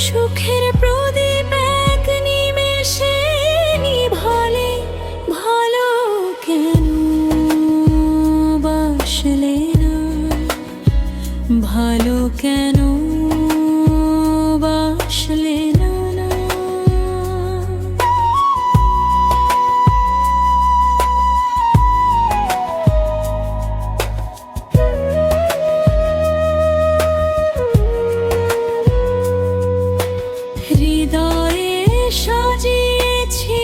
সুখের প্রদীপ এক নিমেষে নিভালে, ভালো কেন বাসলে না, ভালো কেন বাসলে না। হৃদয়ে সাজিয়েছিলাম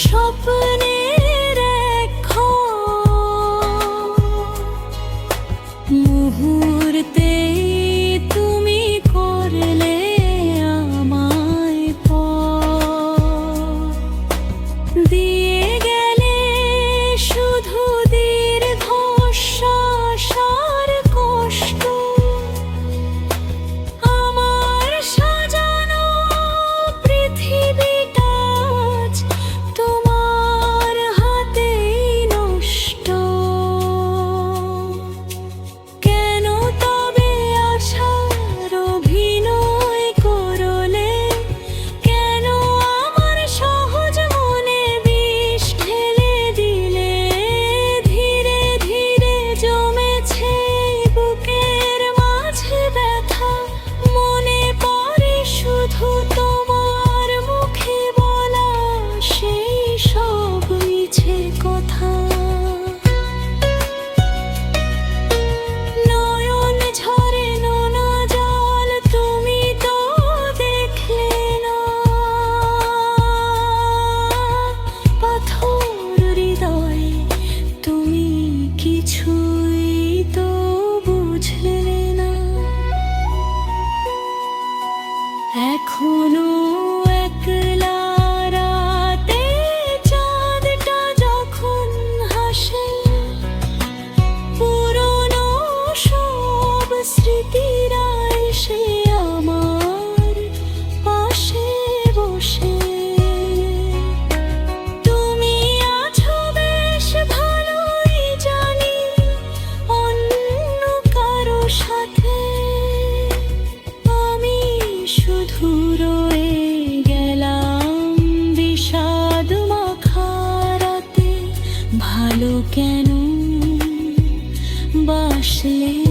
স্বপ্নের এক মুহূর্তে তুমি করলে আমায় পর, দিয়ে গেলে শুধু দীর্ঘশ্বাস আর কষ্ট। আমার সাজানো পৃথিবীটা আজ তোমার হাতেই নষ্ট। কেন তবে আশার অভিনয় করলে, কেন আমার সহজ মনে বিষ ঢেলে দিলে। ধীরে ধীরে জমেছে বুকের মাঝে ব্যথা, মনে পড়ে শুধু তোমার মুখে বলা সেই সব মিছে কথা। নয়ন ঝরে নোনা জল, তুমি তো দেখলে না। পাথর হৃদয়ে তুমি কিছুই তো বুঝলে না। এখনো একলা রাতে চাঁদটা যখন হাসে, পুরনো সব স্মৃতিরা এসে আমার পাশে বসে। তুমি আছো বেশ ভালোই জানি অন্য কারো সাথে, আমি শুধু রয়ে গেলাম বিষাদ মাখা রাতে। ভালো কেন বাসলে